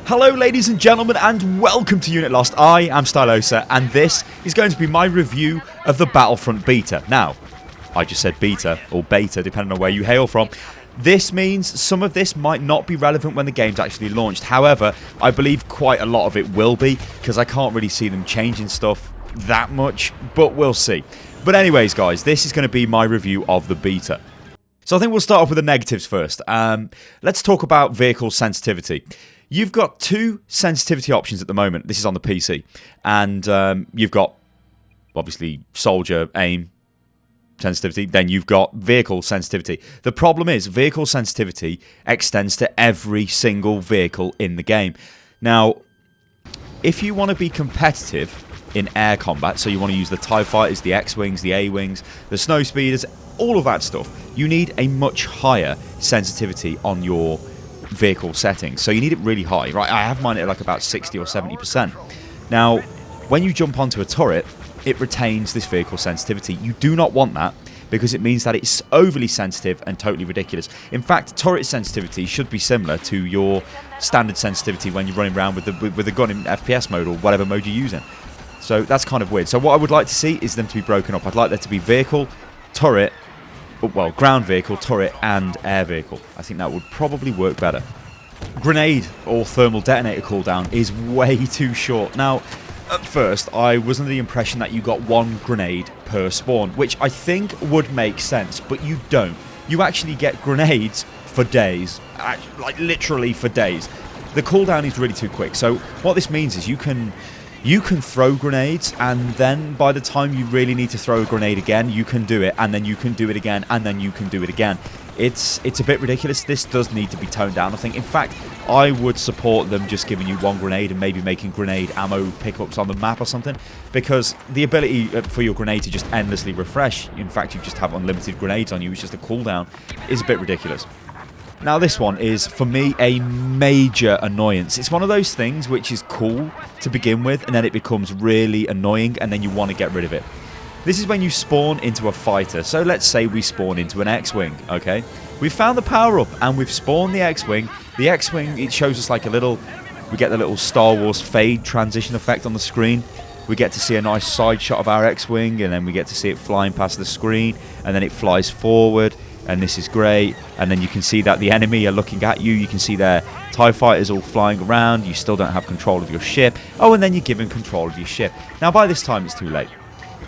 Hello ladies and gentlemen and welcome to Unit Lost. I am Stylosa and this is going to be my review of the Battlefront beta. Now, I just said beta or beta depending on where you hail from. This means some of this might not be relevant when the game's actually launched. However, I believe quite a lot of it will be because I can't really see them changing stuff that much, but we'll see. But anyways guys, this is going to be my review of the beta. So I think we'll start off with the negatives first. Let's talk about vehicle sensitivity. You've got two sensitivity options at the moment. This is on the PC. And you've got, obviously, soldier, aim, sensitivity. Then you've got vehicle sensitivity. The problem is, vehicle sensitivity extends to every single vehicle in the game. Now, if you want to be competitive in air combat, so you want to use the TIE fighters, the X-Wings, the A-Wings, the Snow Speeders, all of that stuff, you need a much higher sensitivity on your vehicle settings. So you need it really high, right? I have mine at like about 60 or 70%. Now, when you jump onto a turret, it retains this vehicle sensitivity. You do not want that because it means that it's overly sensitive and totally ridiculous. In fact, turret sensitivity should be similar to your standard sensitivity when you're running around with the gun in FPS mode or whatever mode you're using. So that's kind of weird. So what I would like to see is them to be broken up. I'd like there to be vehicle, turret, well, ground vehicle, turret, and air vehicle. I think that would probably work better. Grenade or thermal detonator cooldown is way too short. Now, at first, I was under the impression that you got one grenade per spawn, which I think would make sense, but you don't. You actually get grenades for days, like literally for days. The cooldown is really too quick. So what this means is you can throw grenades, and then by the time you really need to throw a grenade again, you can do it, and then you can do it again, and then you can do it again. It's a bit ridiculous. This does need to be toned down, I think. In fact, I would support them just giving you one grenade and maybe making grenade ammo pickups on the map or something, because the ability for your grenade to just endlessly refresh, in fact you just have unlimited grenades on you, it's just a cooldown, is a bit ridiculous. Now this one is, for me, a major annoyance. It's one of those things which is cool to begin with, and then it becomes really annoying, and then you want to get rid of it. This is when you spawn into a fighter. So let's say we spawn into an X-Wing, okay? We've found the power-up, and we've spawned the X-Wing. The X-Wing, it shows us like a little... We get the little Star Wars fade transition effect on the screen. We get to see a nice side shot of our X-Wing, and then we get to see it flying past the screen, and then it flies forward. And this is great, and then you can see that the enemy are looking at you. You can see their TIE fighters all flying around. You still don't have control of your ship. Oh, and then you're given control of your ship. Now, by this time, it's too late,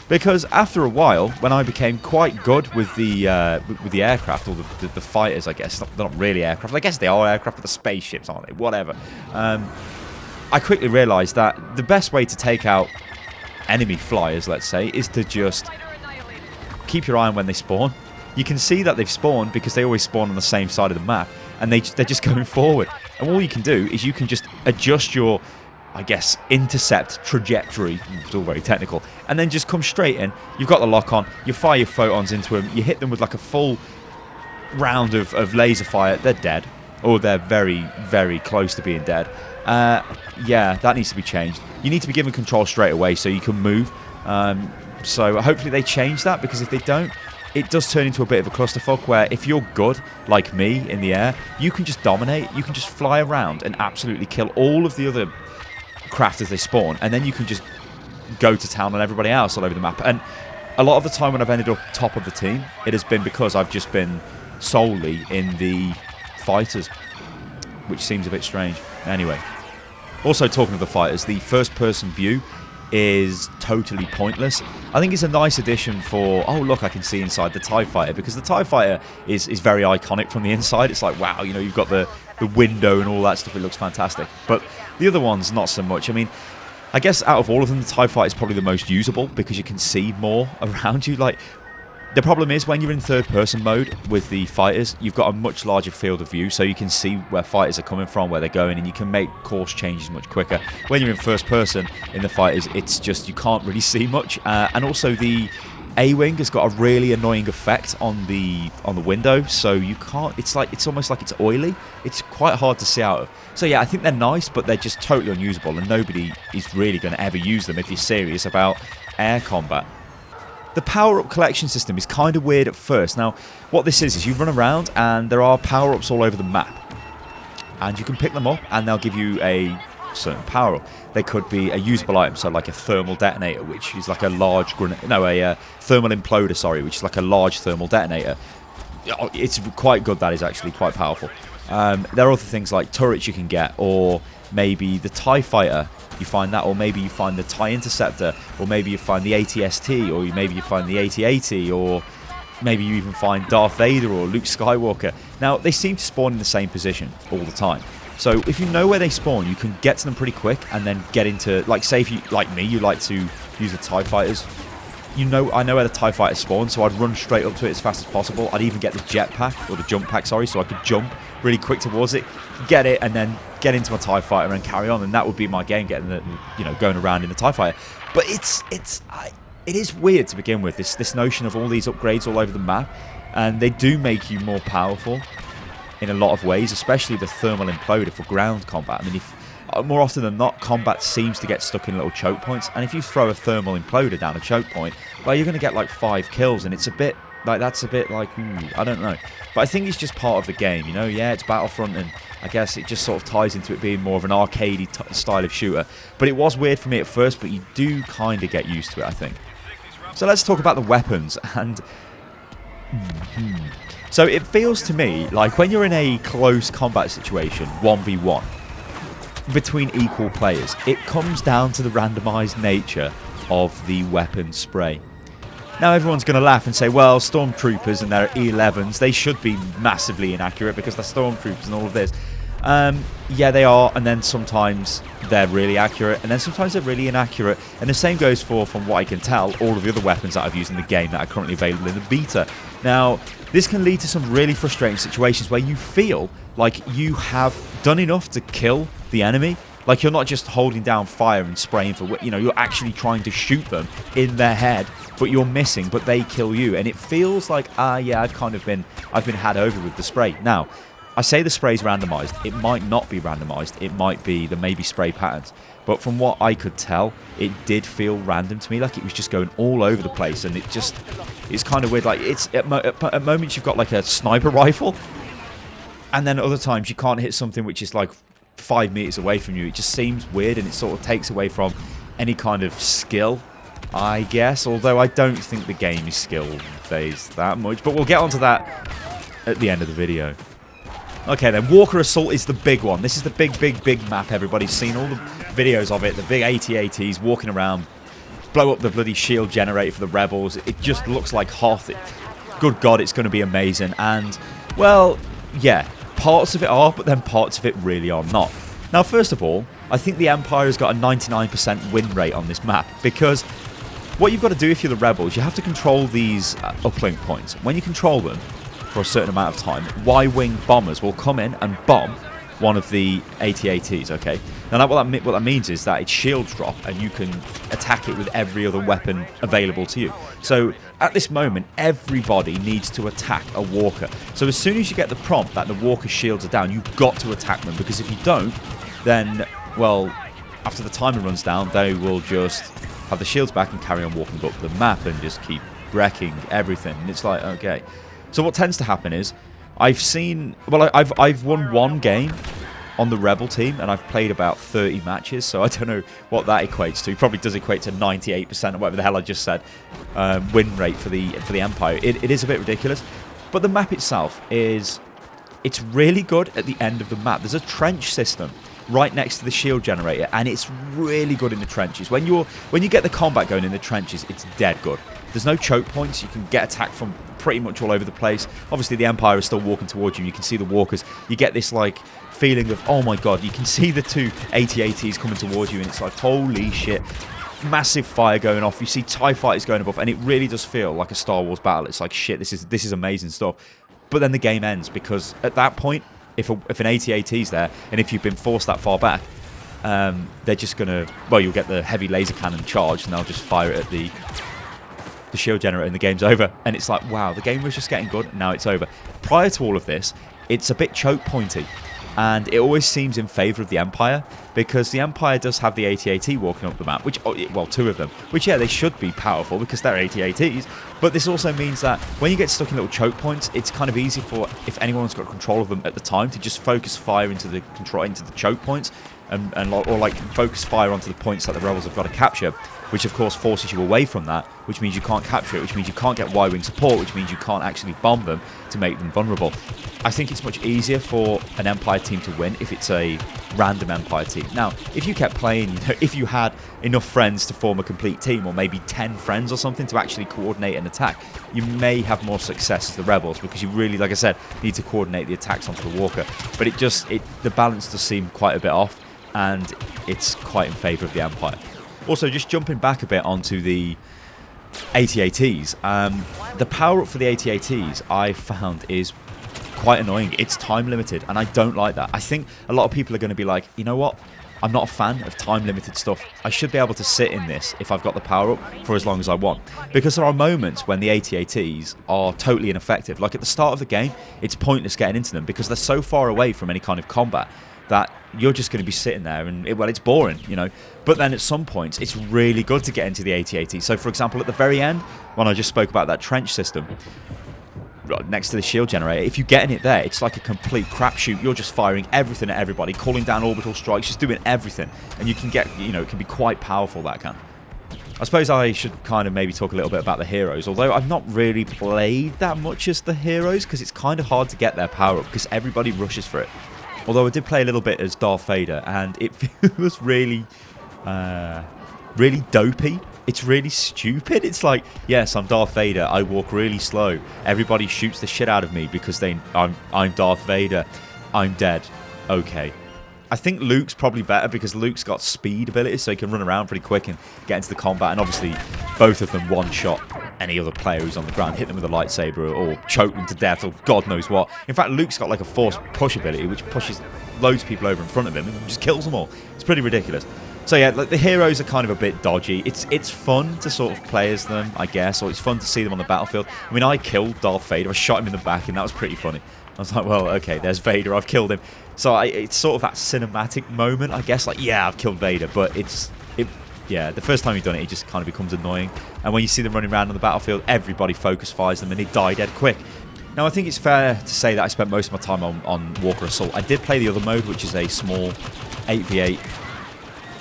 because after a while, when I became quite good with the aircraft, or the fighters, I guess they're not really aircraft. I guess they are aircraft, but the spaceships, aren't they? Whatever. I quickly realised that the best way to take out enemy flyers, let's say, is to just keep your eye on when they spawn. You can see that they've spawned because they always spawn on the same side of the map, and they're just going forward. And all you can do is you can just adjust your, I guess, intercept trajectory. It's all very technical. And then just come straight in. You've got the lock on. You fire your photons into them. You hit them with like a full round of laser fire. They're dead, or they're very, very close to being dead. Yeah, that needs to be changed. You need to be given control straight away so you can move. So hopefully they change that, because if they don't, it does turn into a bit of a clusterfuck where if you're good, like me, in the air, you can just dominate. You can just fly around and absolutely kill all of the other craft as they spawn, and then you can just go to town on everybody else all over the map. And a lot of the time when I've ended up top of the team, it has been because I've just been solely in the fighters, which seems a bit strange. Anyway, also talking of the fighters, the first-person view is totally pointless. I think it's a nice addition for, oh look, I can see inside the TIE fighter, because the TIE fighter is very iconic from the inside. It's like, wow, you know, you've got the window and all that stuff. It looks fantastic. But the other ones, not so much. I mean, I guess out of all of them, the TIE fighter is probably the most usable because you can see more around you. Like, the problem is when you're in third-person mode with the fighters, you've got a much larger field of view, so you can see where fighters are coming from, where they're going, and you can make course changes much quicker. When you're in first-person in the fighters, it's just you can't really see much. And also the A-Wing has got a really annoying effect on the window, so you can't. It's almost like it's oily. It's quite hard to see out of. So yeah, I think they're nice, but they're just totally unusable, and nobody is really going to ever use them if you're serious about air combat. The power-up collection system is kind of weird at first. Now, what this is you run around and there are power-ups all over the map. and you can pick them up, and they'll give you a certain power up. They could be a usable item, so like a thermal detonator, which is like a large a thermal imploder, sorry, which is like a large thermal detonator. It's quite good. That is actually quite powerful. There are other things like turrets you can get, or maybe the TIE fighter, you find that, or maybe you find the TIE interceptor, or maybe you find the AT-ST, or maybe you find the AT-AT, or maybe you even find Darth Vader or Luke Skywalker. Now, they seem to spawn in the same position all the time. So if you know where they spawn, you can get to them pretty quick and then get into, like, say if you, like me, you like to use the TIE fighters. I know where the TIE fighters spawn, so I'd run straight up to it as fast as possible. I'd even get the jetpack, or the jump pack, sorry, so I could jump really quick towards it, get it, and then get into my TIE fighter and carry on. And that would be my game, getting the, going around in the TIE fighter. But it is weird to begin with, this notion of all these upgrades all over the map, and they do make you more powerful in a lot of ways, especially the thermal imploder for ground combat. I mean, more often than not, combat seems to get stuck in little choke points, and if you throw a thermal imploder down a choke point, well, you're going to get like 5 kills, and it's a bit like, that's a bit like, I don't know. But I think it's just part of the game, yeah, it's Battlefront, and I guess it just sort of ties into it being more of an arcadey style of shooter. But it was weird for me at first, but you do kind of get used to it, I think. So let's talk about the weapons, and so it feels to me like when you're in a close combat situation, 1v1, between equal players, it comes down to the randomized nature of the weapon spray. Now everyone's going to laugh and say, well, stormtroopers and their E11s, they should be massively inaccurate because they're stormtroopers and all of this. Yeah, they are, and then sometimes they're really accurate, and then sometimes they're really inaccurate. And the same goes for, from what I can tell, all of the other weapons that I've used in the game that are currently available in the beta. Now, this can lead to some really frustrating situations where you feel like you have done enough to kill the enemy. Like, you're not just holding down fire and spraying for, you're actually trying to shoot them in their head, but you're missing, but they kill you. And it feels like, yeah, I've been had over with the spray. Now, I say the spray's randomized. It might not be randomized. It might be the maybe spray patterns. But from what I could tell, it did feel random to me. Like, it was just going all over the place, and it's kind of weird. Like, it's at moments you've got like a sniper rifle, and then at other times you can't hit something which is like 5 meters away from you. It just seems weird, and it sort of takes away from any kind of skill, I guess. Although I don't think the game is skill-based that much. But we'll get onto that at the end of the video. Okay then, Walker Assault is the big one. This is the big map. Everybody's seen all the videos of it. The big AT-ATs walking around, blow up the bloody shield generator for the rebels. It just looks like Hoth. Good God, it's going to be amazing. And, well, yeah, parts of it are, but then parts of it really are not. Now, first of all, I think the Empire has got a 99% win rate on this map, because what you've got to do if you're the rebels, you have to control these uplink points. When you control them for a certain amount of time, Y-wing bombers will come in and bomb one of the AT-ATs, okay? Now, what that means is that its shields drop, and you can attack it with every other weapon available to you. So, at this moment, everybody needs to attack a walker. So, as soon as you get the prompt that the walker's shields are down, you've got to attack them, because if you don't, then, well, after the timer runs down, they will just have the shields back and carry on walking up the map and just keep wrecking everything. And it's like, okay. So what tends to happen is, I've won one game on the Rebel team, and I've played about 30 matches, so I don't know what that equates to. Probably does equate to 98% or whatever the hell I just said, win rate for the Empire. It is a bit ridiculous, but the map itself it's really good at the end of the map. There's a trench system right next to the shield generator, and it's really good in the trenches. When you get the combat going in the trenches, it's dead good. There's no choke points. You can get attacked from pretty much all over the place. Obviously, the Empire is still walking towards you. You can see the walkers. You get this, like, feeling of, oh my god, you can see the two AT-ATs coming towards you, and it's like, holy shit. Massive fire going off. You see TIE fighters going above, and it really does feel like a Star Wars battle. It's like, shit, this is amazing stuff. But then the game ends, because at that point, if an AT-AT's there, and if you've been forced that far back, they're just going to, well, you'll get the heavy laser cannon charged, and they'll just fire it at the shield generator, and the game's over. And it's like, wow, the game was just getting good, and now it's over. Prior to all of this, it's a bit choke pointy. and it always seems in favour of the Empire, because the Empire does have the AT-AT walking up the map, which, well, 2 of them, which, yeah, they should be powerful because they're AT-ATs, but this also means that when you get stuck in little choke points, it's kind of easy for, if anyone's got control of them at the time, to just focus fire into the choke points, or like focus fire onto the points that the rebels have got to capture, which of course forces you away from that, which means you can't capture it, which means you can't get Y-wing support, which means you can't actually bomb them to make them vulnerable. I think it's much easier for an Empire team to win if it's a random Empire team. Now, if you kept playing, if you had enough friends to form a complete team, or maybe 10 friends or something to actually coordinate an attack, you may have more success as the rebels, because you really, like I said, need to coordinate the attacks onto the walker. But the balance does seem quite a bit off, and it's quite in favour of the Empire. Also, just jumping back a bit onto the AT-ATs, the power-up for the AT-ATs I found is quite annoying. It's time limited, and I don't like that. I think a lot of people are going to be like, you know what? I'm not a fan of time limited stuff. I should be able to sit in this if I've got the power up for as long as I want. Because there are moments when the AT-ATs are totally ineffective. Like at the start of the game, it's pointless getting into them because they're so far away from any kind of combat that you're just going to be sitting there and, it's boring, But then at some points, it's really good to get into the AT-AT. So, for example, at the very end, when I just spoke about that trench system, next to the shield generator, if you get in it there, it's like a complete crapshoot. You're just firing everything at everybody, calling down orbital strikes, just doing everything. And you can get, it can be quite powerful, that can. I suppose I should kind of maybe talk a little bit about the heroes, although I've not really played that much as the heroes, because it's kind of hard to get their power up, because everybody rushes for it. Although I did play a little bit as Darth Vader, and it feels really, really dopey. It's really stupid. It's like, yes, I'm Darth Vader. I walk really slow. Everybody shoots the shit out of me because I'm Darth Vader. I'm dead. Okay. I think Luke's probably better because Luke's got speed abilities, so he can run around pretty quick and get into the combat. And obviously, both of them one-shot any other player who's on the ground, hit them with a lightsaber or choke them to death or God knows what. In fact, Luke's got like a force push ability, which pushes loads of people over in front of him and just kills them all. It's pretty ridiculous. So yeah, like the heroes are kind of a bit dodgy. It's fun to sort of play as them, I guess, or it's fun to see them on the battlefield. I mean, I killed Darth Vader. I shot him in the back, and that was pretty funny. I was like, well, okay, there's Vader. I've killed him. So it's sort of that cinematic moment, I guess. Like, yeah, I've killed Vader, but yeah, the first time you've done it, it just kind of becomes annoying. And when you see them running around on the battlefield, everybody focus fires them, and they die dead quick. Now, I think it's fair to say that I spent most of my time on Walker Assault. I did play the other mode, which is a small 8v8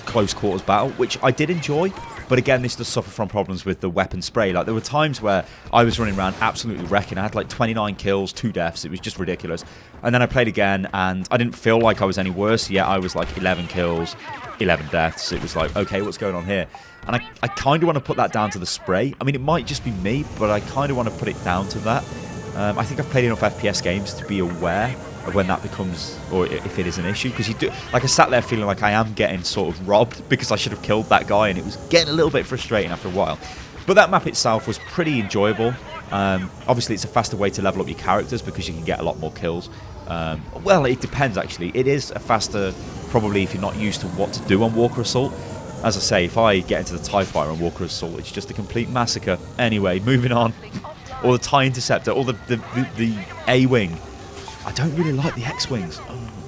close quarters battle, which I did enjoy, but again, this does suffer from problems with the weapon spray. Like, there were times where I was running around absolutely wrecking. I had like 29 kills, 2 deaths. It was just ridiculous. And then I played again, and I didn't feel like I was any worse. Yeah, I was like 11 kills, 11 deaths. It was like, okay, what's going on here? And I kind of want to put that down to the spray. I mean, it might just be me, but I kind of want to put it down to that. I think I've played enough FPS games to be aware of when that becomes, or if it is an issue, because I sat there feeling like I am getting sort of robbed because I should have killed that guy, and it was getting a little bit frustrating after a while. But that map itself was pretty enjoyable. Obviously, it's a faster way to level up your characters because you can get a lot more kills. Well, it depends actually. It is a faster, probably if you're not used to what to do on Walker Assault. As I say, if I get into the TIE Fighter on Walker Assault, it's just a complete massacre. Anyway, moving on. Or the TIE Interceptor, or the A-Wing. I don't really like the X-Wings.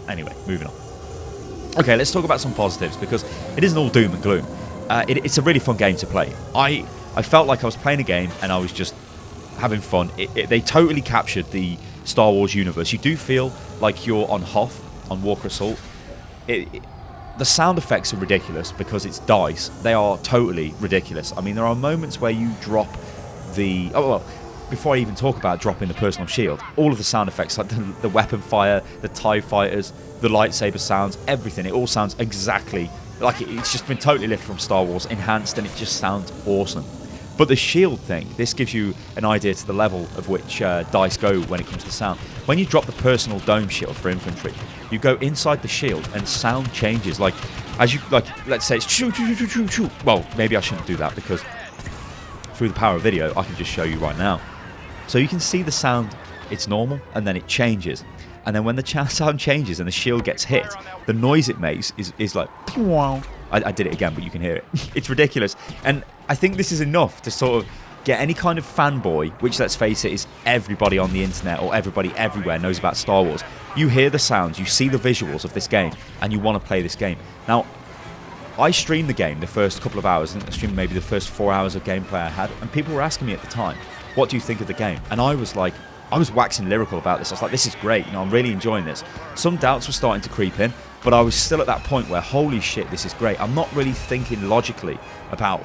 Anyway, moving on. Okay, let's talk about some positives, because it isn't all doom and gloom. It's a really fun game to play. I felt like I was playing a game and I was just having fun. They totally captured the Star Wars universe. You do feel like you're on Hoth, on Walker Assault. The sound effects are ridiculous because it's dice. They are totally ridiculous. I mean, there are moments where you drop the... Oh, well... Before I even talk about dropping the personal shield, all of the sound effects, like the weapon fire, the TIE fighters, the lightsaber sounds, everything, it all sounds exactly like it's just been totally lifted from Star Wars, enhanced, and it just sounds awesome. But the shield thing, this gives you an idea to the level of which dice go when it comes to sound. When you drop the personal dome shield for infantry, you go inside the shield and sound changes. Like, as you, let's say it's choo choo choo choo choo. Well, maybe I shouldn't do that because through the power of video, I can just show you right now. So you can see the sound, it's normal, and then it changes. And then when the sound changes and the shield gets hit, the noise it makes is like... I did it again, but you can hear it. It's ridiculous. And I think this is enough to sort of get any kind of fanboy, which, let's face it, is everybody on the internet or everybody everywhere knows about Star Wars. You hear the sounds, you see the visuals of this game, and you want to play this game. Now, I streamed the game the first couple of hours. I think I streamed maybe the first 4 hours of gameplay I had, and people were asking me at the time, what do you think of the game? And I was like, I was waxing lyrical about this. I was like, this is great, you know, I'm really enjoying this. Some doubts were starting to creep in, but I was still at that point where, holy shit, this is great. I'm not really thinking logically about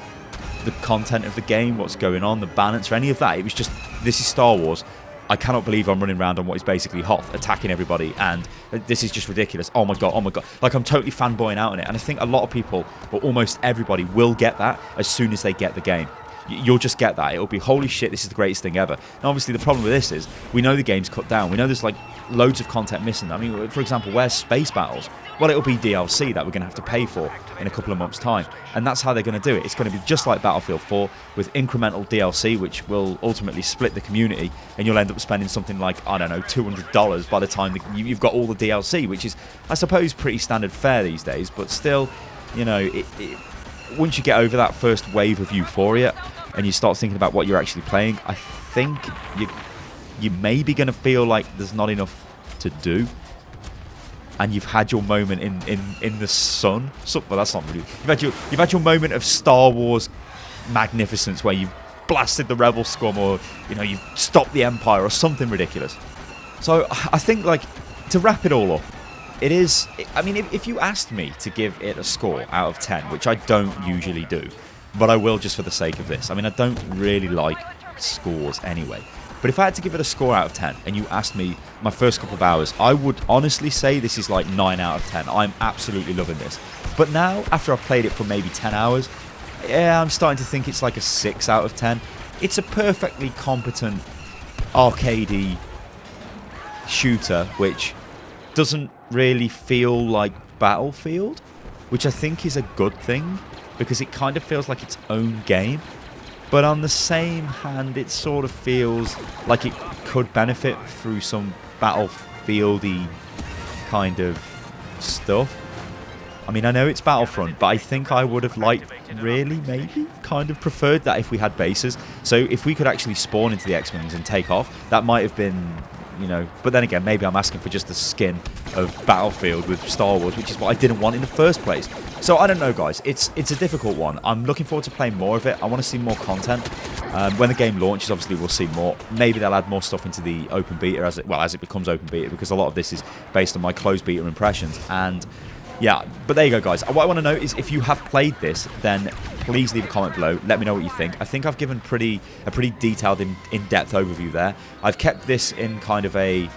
the content of the game, what's going on, the balance, or any of that. It was just, this is Star Wars. I cannot believe I'm running around on what is basically Hoth, attacking everybody, and this is just ridiculous. Oh my god, oh my god. Like, I'm totally fanboying out on it, and I think a lot of people, or almost everybody, will get that as soon as they get the game. You'll just get that. It'll be, holy shit, this is the greatest thing ever. And obviously the problem with this is, we know the game's cut down. We know there's like loads of content missing. I mean, for example, where's Space Battles? Well, it'll be DLC that we're going to have to pay for in a couple of months' time. And that's how they're going to do it. It's going to be just like Battlefield 4 with incremental DLC, which will ultimately split the community. And you'll end up spending something like, I don't know, $200 by the time you've got all the DLC, which is, I suppose, pretty standard fare these days. But still, you know, once you get over that first wave of euphoria and you start thinking about what you're actually playing, I think you may be going to feel like there's not enough to do. And you've had your moment in the sun. Well, that's not really. You've had your moment of Star Wars magnificence where you've blasted the rebel scum, or you know, you've stopped the Empire, or something ridiculous. So I think, like, to wrap it all up, it is. I mean, if you asked me to give it a score out of 10, which I don't usually do, but I will just for the sake of this. I mean, I don't really like scores anyway. But if I had to give it a score out of 10, and you asked me my first couple of hours, I would honestly say this is like 9 out of 10. I'm absolutely loving this. But now, after I've played it for maybe 10 hours, yeah, I'm starting to think it's like a 6 out of 10. It's a perfectly competent arcadey shooter, which doesn't really feel like Battlefield, which I think is a good thing, because it kind of feels like its own game. But on the same hand, it sort of feels like it could benefit through some Battlefield-y kind of stuff. I mean, I know it's Battlefront, but I think I would have liked, really, maybe, kind of preferred that if we had bases. So if we could actually spawn into the X-Wings and take off, that might have been, you know... But then again, maybe I'm asking for just the skin of Battlefield with Star Wars, which is what I didn't want in the first place. So I don't know, guys. It's a difficult one. I'm looking forward to playing more of it. I want to see more content. When the game launches, obviously we'll see more. Maybe they'll add more stuff into the open beta as it becomes open beta, because a lot of this is based on my closed beta impressions. And yeah, but there you go, guys. What I want to know is, if you have played this, then please leave a comment below. Let me know what you think. I think I've given a pretty detailed, in-depth overview there. I've kept this in kind of a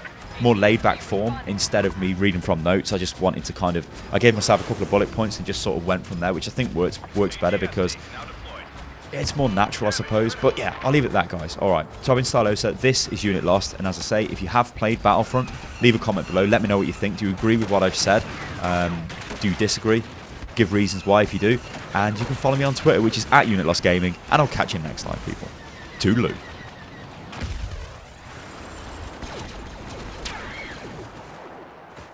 more laid-back form instead of me reading from notes. I just wanted to kind of... I gave myself a couple of bullet points and just sort of went from there, which I think works better, because it's more natural, I suppose. But yeah, I'll leave it at that, guys. Alright, so I've been Stylosa. This is Unit Lost, and as I say, if you have played Battlefront, leave a comment below. Let me know what you think. Do you agree with what I've said? Do you disagree? Give reasons why if you do. And you can follow me on Twitter, which is @UnitLostGaming, and I'll catch you next time, people. Toodaloo.